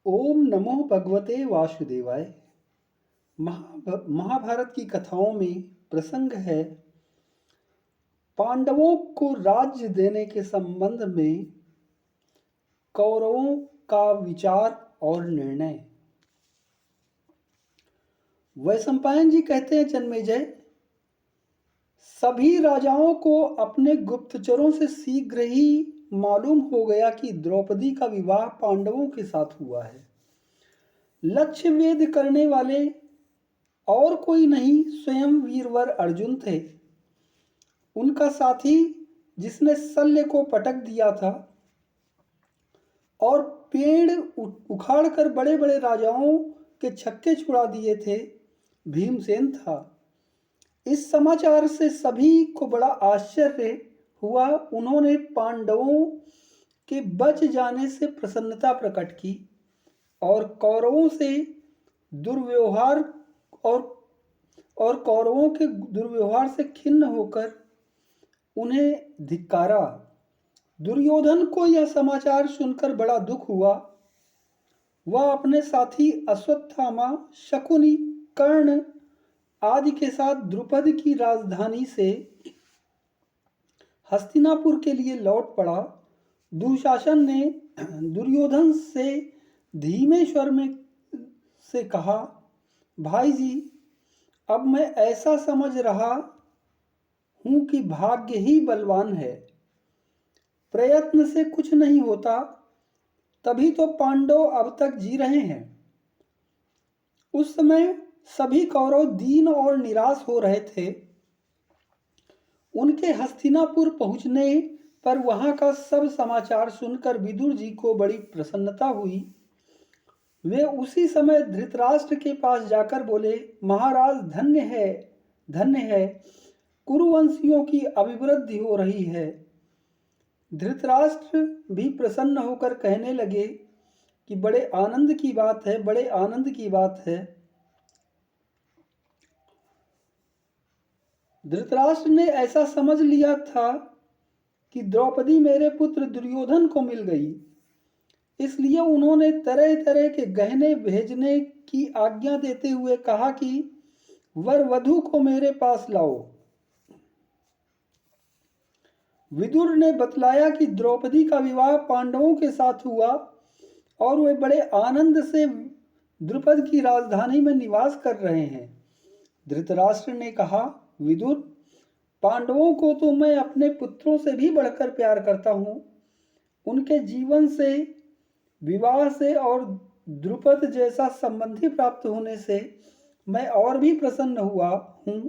ओम नमो भगवते वासुदेवाय। महाभारत की कथाओं में प्रसंग है पांडवों को राज्य देने के संबंध में कौरवों का विचार और निर्णय। वैशंपायन जी कहते हैं, जन्मेजय, सभी राजाओं को अपने गुप्तचरों से शीघ्र ही मालूम हो गया कि द्रौपदी का विवाह पांडवों के साथ हुआ है। लक्ष्य वेध करने वाले और कोई नहीं, स्वयं वीरवर अर्जुन थे। उनका साथी जिसने शल्य को पटक दिया था और पेड़ उखाड़कर बड़े बड़े राजाओं के छक्के छुड़ा दिए थे, भीमसेन था। इस समाचार से सभी को बड़ा आश्चर्य हुआ। उन्होंने पांडवों के बच जाने से प्रसन्नता प्रकट की और कौरवों से दुर्व्यवहार और कौरवों के दुर्व्यवहार से खिन्न होकर उन्हें धिक्कारा। दुर्योधन को यह समाचार सुनकर बड़ा दुख हुआ। वह अपने साथी अश्वत्थामा, शकुनी, कर्ण आदि के साथ द्रुपद की राजधानी से हस्तिनापुर के लिए लौट पड़ा। दुशासन ने दुर्योधन से धीमे स्वर में से कहा, भाई जी, अब मैं ऐसा समझ रहा हूं कि भाग्य ही बलवान है, प्रयत्न से कुछ नहीं होता, तभी तो पांडव अब तक जी रहे हैं। उस समय सभी कौरव दीन और निराश हो रहे थे। उनके हस्तिनापुर पहुंचने पर वहां का सब समाचार सुनकर विदुर जी को बड़ी प्रसन्नता हुई। वे उसी समय धृतराष्ट्र के पास जाकर बोले, महाराज, धन्य है, कुरुवंशियों की अभिवृद्धि हो रही है। धृतराष्ट्र भी प्रसन्न होकर कहने लगे कि बड़े आनंद की बात है, बड़े आनंद की बात है। धृतराष्ट्र ने ऐसा समझ लिया था कि द्रौपदी मेरे पुत्र दुर्योधन को मिल गई, इसलिए उन्होंने तरह तरह के गहने भेजने की आज्ञा देते हुए कहा कि वर वधू को मेरे पास लाओ। विदुर ने बतलाया कि द्रौपदी का विवाह पांडवों के साथ हुआ और वे बड़े आनंद से द्रुपद की राजधानी में निवास कर रहे हैं। धृतराष्ट्र ने कहा, विदुर, पांडवों को तो मैं अपने पुत्रों से भी बढ़कर प्यार करता हूं। उनके जीवन से, विवाह से और द्रुपद जैसा संबंधी प्राप्त होने से मैं और भी प्रसन्न हुआ हूं।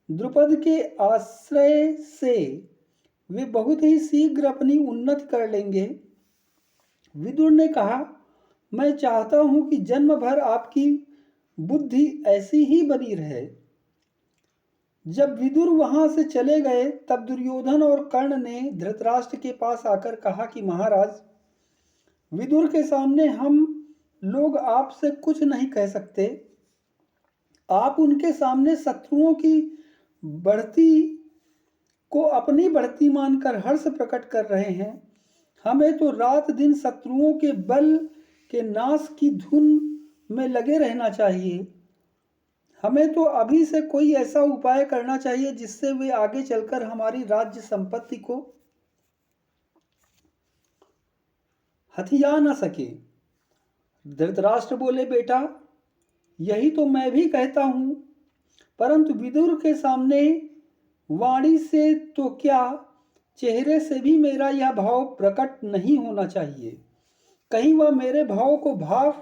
द्रुपद के आश्रय से वे बहुत ही शीघ्र अपनी उन्नति कर लेंगे। विदुर ने कहा, मैं चाहता हूं कि जन्म भर आपकी बुद्धि ऐसी ही बनी रहे। जब विदुर वहां से चले गए तब दुर्योधन और कर्ण ने धृतराष्ट्र के पास आकर कहा कि महाराज, विदुर के सामने हम लोग आपसे कुछ नहीं कह सकते। आप उनके सामने शत्रुओं की बढ़ती को अपनी बढ़ती मानकर हर्ष प्रकट कर रहे हैं। हमें तो रात दिन शत्रुओं के बल के नाश की धुन में लगे रहना चाहिए। हमें तो अभी से कोई ऐसा उपाय करना चाहिए जिससे वे आगे चलकर हमारी राज्य संपत्ति को हथिया न सके। धृतराष्ट्र बोले, बेटा, यही तो मैं भी कहता हूं, परंतु विदुर के सामने वाणी से तो क्या, चेहरे से भी मेरा यह भाव प्रकट नहीं होना चाहिए। कहीं वह मेरे भाव को भाव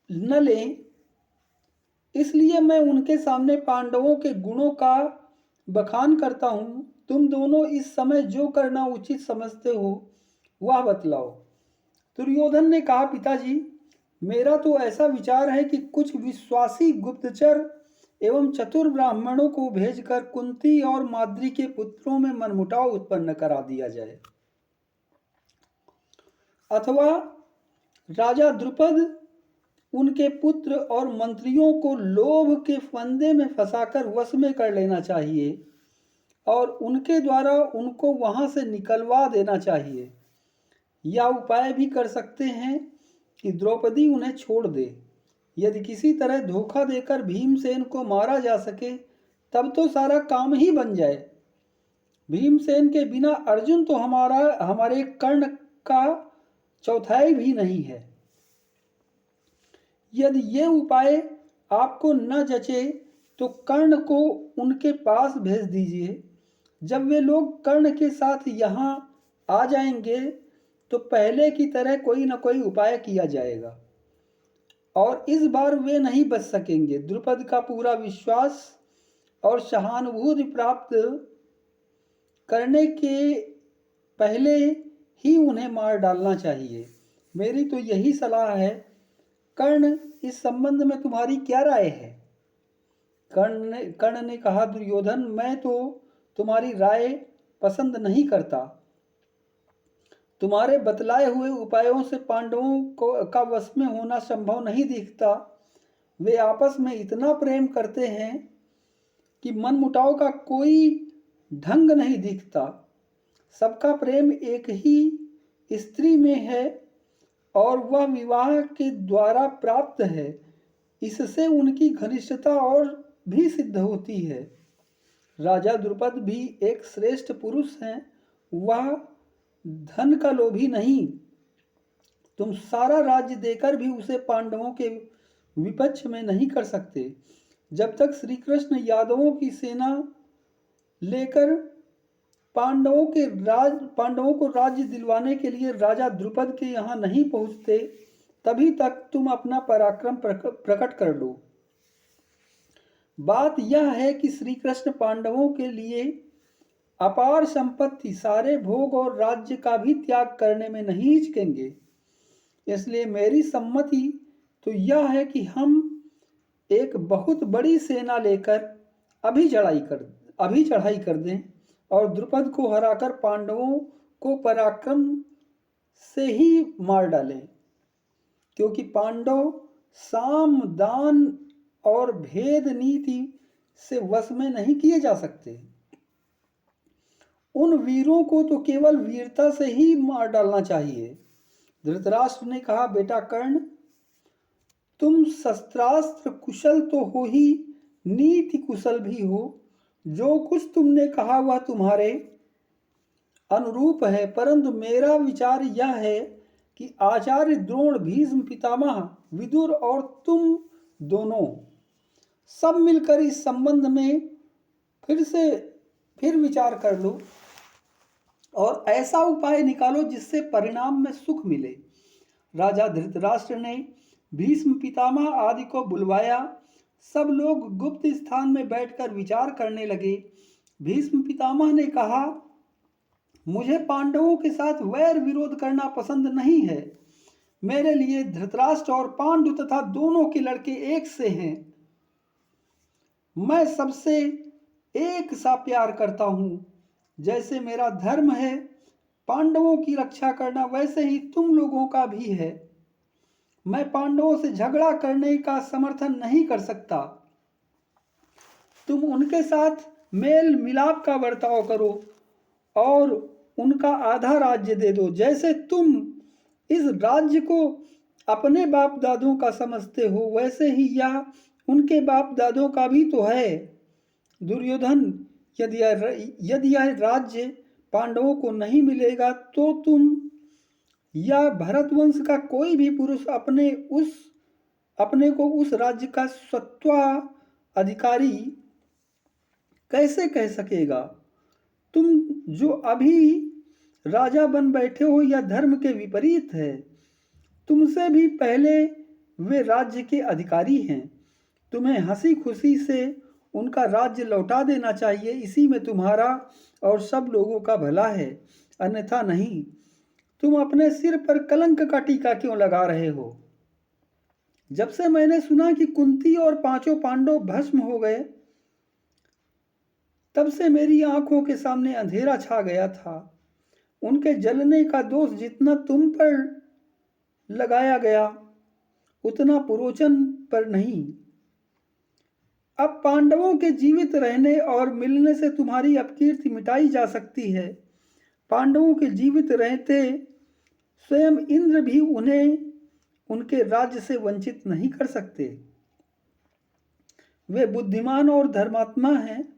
न लें, इसलिए मैं उनके सामने पांडवों के गुणों का बखान करता हूं। तुम दोनों इस समय जो करना उचित समझते हो वह बतलाओ। दुर्योधन ने कहा, पिताजी, मेरा तो ऐसा विचार है कि कुछ विश्वासी गुप्तचर एवं चतुर ब्राह्मणों को भेजकर कुंती और माद्री के पुत्रों में मनमुटाव उत्पन्न करा दिया जाए, अथवा राजा द्रुपद उनके पुत्र और मंत्रियों को लोभ के फंदे में फंसाकर वश में कर लेना चाहिए और उनके द्वारा उनको वहां से निकलवा देना चाहिए। या उपाय भी कर सकते हैं कि द्रौपदी उन्हें छोड़ दे। यदि किसी तरह धोखा देकर भीमसेन को मारा जा सके तब तो सारा काम ही बन जाए। भीमसेन के बिना अर्जुन तो हमारे कर्ण का चौथाई भी नहीं है। यदि ये उपाय आपको न जचे तो कर्ण को उनके पास भेज दीजिए। जब वे लोग कर्ण के साथ यहाँ आ जाएंगे तो पहले की तरह कोई न कोई उपाय किया जाएगा और इस बार वे नहीं बच सकेंगे। द्रुपद का पूरा विश्वास और सहानुभूति प्राप्त करने के पहले ही उन्हें मार डालना चाहिए। मेरी तो यही सलाह है। कर्ण, इस संबंध में तुम्हारी क्या राय है? कर्ण ने कहा, दुर्योधन, मैं तो तुम्हारी राय पसंद नहीं करता। तुम्हारे बतलाए हुए उपायों से पांडवों का वश में होना संभव नहीं दिखता। वे आपस में इतना प्रेम करते हैं कि मनमुटाव का कोई ढंग नहीं दिखता। सबका प्रेम एक ही स्त्री में है और वह विवाह के द्वारा प्राप्त है। इससे उनकी घनिष्ठता और भी सिद्ध होती है। राजा द्रुपद भी एक श्रेष्ठ पुरुष हैं। वह धन का लोभी नहीं। तुम सारा राज्य देकर भी उसे पांडवों के विपक्ष में नहीं कर सकते। जब तक श्री कृष्ण यादवों की सेना लेकर पांडवों को राज्य दिलवाने के लिए राजा द्रुपद के यहाँ नहीं पहुँचते, तभी तक तुम अपना पराक्रम प्रकट कर लो। बात यह है कि श्री कृष्ण पांडवों के लिए अपार संपत्ति, सारे भोग और राज्य का भी त्याग करने में नहीं हिचकेंगे। इसलिए मेरी सम्मति तो यह है कि हम एक बहुत बड़ी सेना लेकर अभी चढ़ाई कर दें और द्रुपद को हराकर पांडवों को पराक्रम से ही मार डालें, क्योंकि पांडव साम, दान और भेद नीति से वश में नहीं किए जा सकते। उन वीरों को तो केवल वीरता से ही मार डालना चाहिए। धृतराष्ट्र ने कहा, बेटा कर्ण, तुम शस्त्रास्त्र कुशल तो हो ही, नीति कुशल भी हो। जो कुछ तुमने कहा वह तुम्हारे अनुरूप है, परंतु मेरा विचार यह है कि आचार्य द्रोण, भीष्म पितामह, विदुर और तुम दोनों सब मिलकर इस संबंध में फिर विचार कर लो और ऐसा उपाय निकालो जिससे परिणाम में सुख मिले। राजा धृतराष्ट्र ने भीष्म पितामह आदि को बुलवाया। सब लोग गुप्त स्थान में बैठकर विचार करने लगे। भीष्म पितामह ने कहा, मुझे पांडवों के साथ वैर विरोध करना पसंद नहीं है। मेरे लिए धृतराष्ट्र और पांडु तथा दोनों के लड़के एक से हैं। मैं सबसे एक सा प्यार करता हूँ। जैसे मेरा धर्म है पांडवों की रक्षा करना, वैसे ही तुम लोगों का भी है। मैं पांडवों से झगड़ा करने का समर्थन नहीं कर सकता। तुम उनके साथ मेल मिलाप का बर्ताव करो और उनका आधा राज्य दे दो। जैसे तुम इस राज्य को अपने बाप दादों का समझते हो, वैसे ही यह उनके बाप दादों का भी तो है। दुर्योधन, यदि यह राज्य पांडवों को नहीं मिलेगा तो तुम या भरतवंश का कोई भी पुरुष अपने को उस राज्य का स्वत्वाधिकारी कैसे कह सकेगा? तुम जो अभी राजा बन बैठे हो यह धर्म के विपरीत है। तुमसे भी पहले वे राज्य के अधिकारी हैं। तुम्हें हंसी खुशी से उनका राज्य लौटा देना चाहिए। इसी में तुम्हारा और सब लोगों का भला है, अन्यथा नहीं। तुम अपने सिर पर कलंक का टीका क्यों लगा रहे हो? जब से मैंने सुना कि कुंती और पांचों पांडव भस्म हो गए, तब से मेरी आंखों के सामने अंधेरा छा गया था। उनके जलने का दोष जितना तुम पर लगाया गया उतना पुरोचन पर नहीं। अब पांडवों के जीवित रहने और मिलने से तुम्हारी अपकीर्ति मिटाई जा सकती है। पांडवों के जीवित रहते स्वयं इंद्र भी उन्हें उनके राज्य से वंचित नहीं कर सकते। वे बुद्धिमान और धर्मात्मा हैं,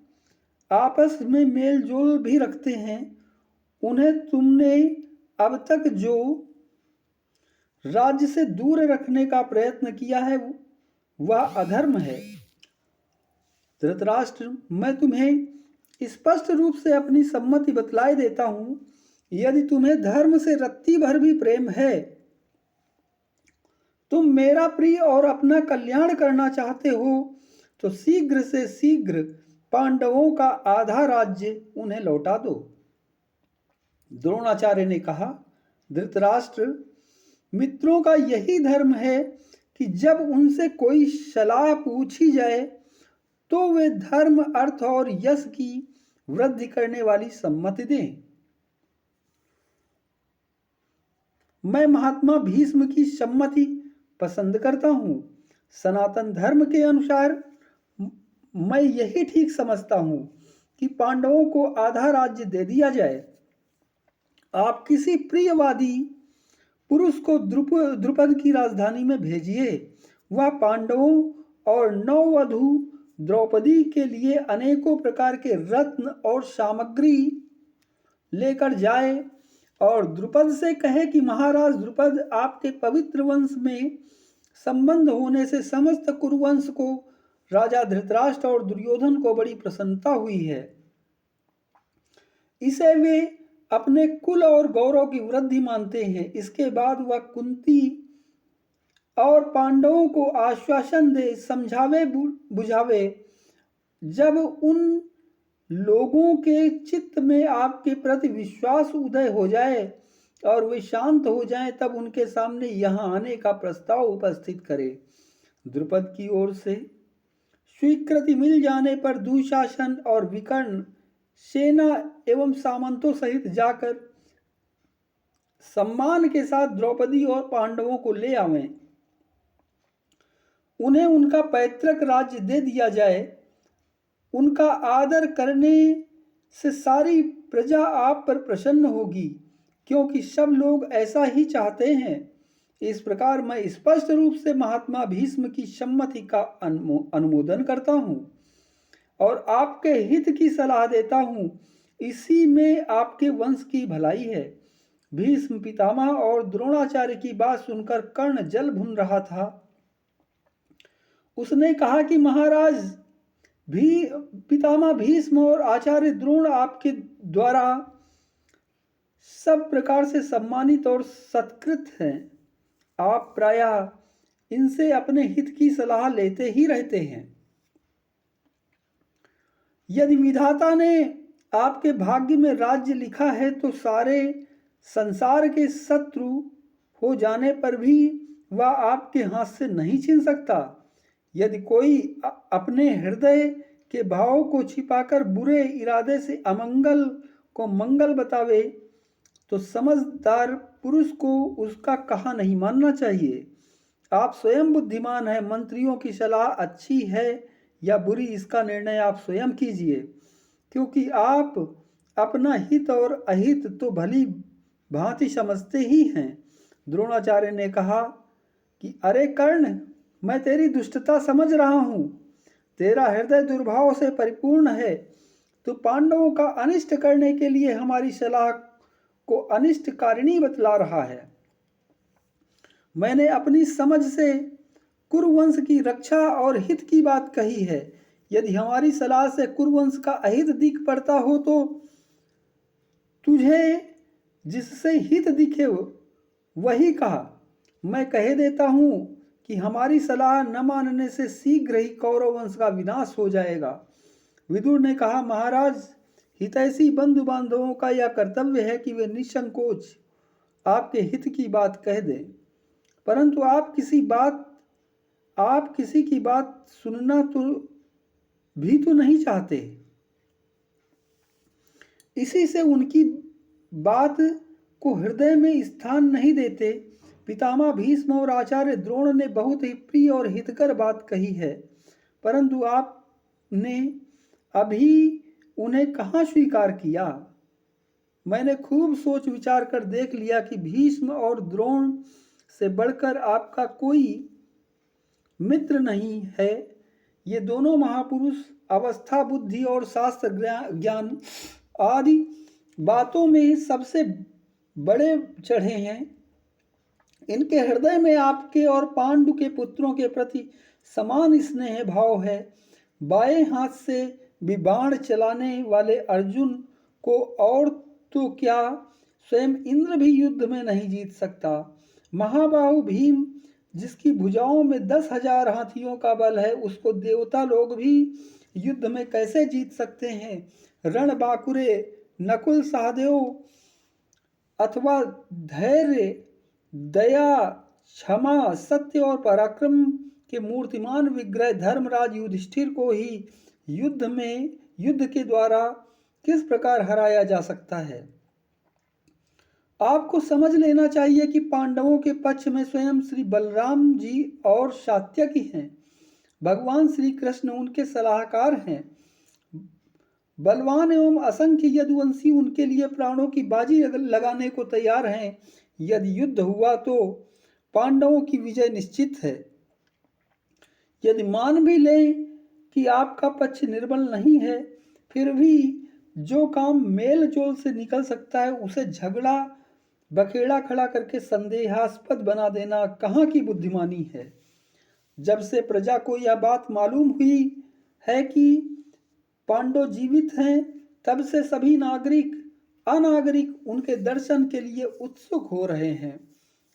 आपस में मेल जोल भी रखते हैं। उन्हें तुमने अब तक जो राज्य से दूर रखने का प्रयत्न किया है वह अधर्म है। धृतराष्ट्र, मैं तुम्हें स्पष्ट रूप से अपनी सम्मति बतलाए देता हूं। यदि तुम्हें धर्म से रत्ती भर भी प्रेम है, तुम मेरा प्रिय और अपना कल्याण करना चाहते हो, तो शीघ्र से शीघ्र पांडवों का आधा राज्य उन्हें लौटा दो। द्रोणाचार्य ने कहा, धृतराष्ट्र, मित्रों का यही धर्म है कि जब उनसे कोई सलाह पूछी जाए तो वे धर्म, अर्थ और यश की वृद्धि करने वाली सम्मति दें। मैं महात्मा भीष्म की सम्मति पसंद करता हूं। सनातन धर्म के अनुसार मैं यही ठीक समझता हूं कि पांडवों को आधा राज्य दे दिया जाए। आप किसी प्रियवादी पुरुष को द्रुपद की राजधानी में भेजिए। वह पांडवों और नववधु द्रौपदी के लिए अनेकों प्रकार के रत्न और सामग्री लेकर जाए और द्रुपद से कहे कि महाराज द्रुपद, आपके पवित्र वंश में संबंध होने से समस्त कुरुवंश को, राजा धृतराष्ट्र और दुर्योधन को बड़ी प्रसन्नता हुई है। इसे वे अपने कुल और गौरव की वृद्धि मानते हैं। इसके बाद वह कुंती और पांडवों को आश्वासन दे, समझावे बुझावे। जब उन लोगों के चित्त में आपके प्रति विश्वास उदय हो जाए और वे शांत हो जाएं, तब उनके सामने यहाँ आने का प्रस्ताव उपस्थित करे। द्रुपद की ओर से स्वीकृति मिल जाने पर दुशासन और विकर्ण सेना एवं सामंतों सहित जाकर सम्मान के साथ द्रौपदी और पांडवों को ले आवें। उन्हें उनका पैतृक राज्य दे दिया जाए। उनका आदर करने से सारी प्रजा आप पर प्रसन्न होगी, क्योंकि सब लोग ऐसा ही चाहते हैं। इस प्रकार मैं स्पष्ट रूप से महात्मा भीष्म की सम्मति का अनुमोदन करता हूँ और आपके हित की सलाह देता हूँ। इसी में आपके वंश की भलाई है। भीष्म पितामह और द्रोणाचार्य की बात सुनकर कर्ण जल भुन रहा था। उसने कहा कि महाराज, पितामह भीष्म और आचार्य द्रोण आपके द्वारा सब प्रकार से सम्मानित और सत्कृत हैं। आप प्रायः इनसे अपने हित की सलाह लेते ही रहते हैं। यदि विधाता ने आपके भाग्य में राज्य लिखा है तो सारे संसार के शत्रु हो जाने पर भी वह आपके हाथ से नहीं छीन सकता। यदि कोई अपने हृदय के भाव को छिपाकर बुरे इरादे से अमंगल को मंगल बतावे तो समझदार पुरुष को उसका कहा नहीं मानना चाहिए। आप स्वयं बुद्धिमान हैं। मंत्रियों की सलाह अच्छी है या बुरी, इसका निर्णय आप स्वयं कीजिए, क्योंकि आप अपना हित और अहित तो भली भांति समझते ही हैं। द्रोणाचार्य ने कहा कि अरे कर्ण, मैं तेरी दुष्टता समझ रहा हूँ। तेरा हृदय दुर्भाव से परिपूर्ण है। तो पांडवों का अनिष्ट करने के लिए हमारी सलाह को अनिष्टकारिणी बतला रहा है। मैंने अपनी समझ से कुरुवंश की रक्षा और हित की बात कही है। यदि हमारी सलाह से कुरुवंश का अहित दिख पड़ता हो तो तुझे जिससे हित दिखे वही कहा। मैं कह देता हूँ कि हमारी सलाह न मानने से शीघ्र ही कौरव वंश का विनाश हो जाएगा। विदुर ने कहा, महाराज, हितैषी बंधु बांधवों का यह कर्तव्य है कि वे निसंकोच आपके हित की बात कह दें, परंतु आप किसी की बात सुनना तो नहीं चाहते। इसी से उनकी बात को हृदय में स्थान नहीं देते। पितामह भीष्म और आचार्य द्रोण ने बहुत ही प्रिय और हितकर बात कही है, परंतु आपने अभी उन्हें कहाँ स्वीकार किया। मैंने खूब सोच विचार कर देख लिया कि भीष्म और द्रोण से बढ़कर आपका कोई मित्र नहीं है। ये दोनों महापुरुष अवस्था, बुद्धि और शास्त्र ज्ञान आदि बातों में ही सबसे बड़े चढ़े हैं। इनके हृदय में आपके और पांडु के पुत्रों के प्रति समान स्नेह भाव है। बाएं हाथ से भी बाण चलाने वाले अर्जुन को और तो क्या, स्वयं इंद्र भी युद्ध में नहीं जीत सकता। महाबाहु भीम, जिसकी भुजाओं में 10,000 हाथियों का बल है, उसको देवता लोग भी युद्ध में कैसे जीत सकते हैं। रणबांकुरे, नकुल, सहदेव अथवा धैर्य, दया, क्षमा, सत्य और पराक्रम के मूर्तिमान विग्रह धर्मराज युधिष्ठिर को ही युद्ध के द्वारा किस प्रकार हराया जा सकता है। आपको समझ लेना चाहिए कि पांडवों के पक्ष में स्वयं श्री बलराम जी और सात्यकी हैं। भगवान श्री कृष्ण उनके सलाहकार हैं। बलवान एवं असंख्य यदुवंशी उनके लिए प्राणों की बाजी लगाने को तैयार हैं। यदि युद्ध हुआ तो पांडवों की विजय निश्चित है। यदि मान भी लें कि आपका पक्ष निर्बल नहीं है, फिर भी जो काम मेल जोल से निकल सकता है उसे झगड़ा बखेड़ा खड़ा करके संदेहास्पद बना देना कहाँ की बुद्धिमानी है। जब से प्रजा को यह बात मालूम हुई है कि पांडव जीवित हैं, तब से सभी नागरिक अनागरिक उनके दर्शन के लिए उत्सुक हो रहे हैं।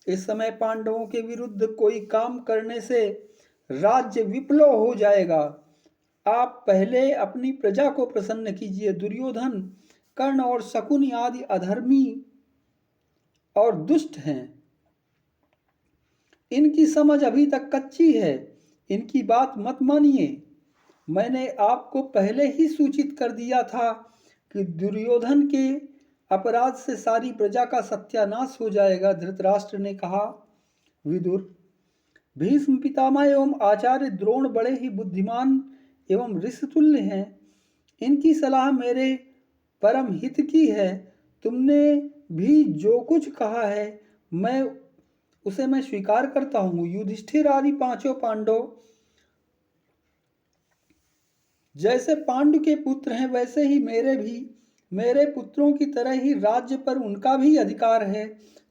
इस समय पांडवों के विरुद्ध कोई काम करने से राज्य विप्लव हो जाएगा। आप पहले अपनी प्रजा को प्रसन्न कीजिए। दुर्योधन, कर्ण और शकुनि आदि अधर्मी और दुष्ट हैं। इनकी समझ अभी तक कच्ची है। इनकी बात मत मानिए। मैंने आपको पहले ही सूचित कर दिया था कि दुर्योधन के अपराध से सारी प्रजा का सत्यानाश हो जाएगा। धृतराष्ट्र ने कहा, विदुर, भीष्म पितामह एवं आचार्य द्रोण बड़े ही बुद्धिमान एवं ऋषितुल्य हैं। इनकी सलाह मेरे परम हित की है। तुमने भी जो कुछ कहा है उसे मैं स्वीकार करता हूँ। युधिष्ठिर आदि पांचों पांडव जैसे पांडु के पुत्र हैं, वैसे ही मेरे पुत्रों की तरह ही राज्य पर उनका भी अधिकार है।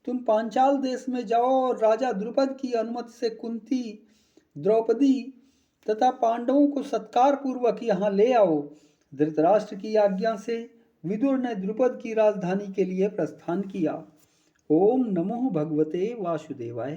तुम पांचाल देश में जाओ और राजा द्रुपद की अनुमति से कुंती, द्रौपदी तथा पांडवों को सत्कार पूर्वक यहाँ ले आओ। धृतराष्ट्र की आज्ञा से विदुर ने द्रुपद की राजधानी के लिए प्रस्थान किया। ओम नमो भगवते वासुदेवाय।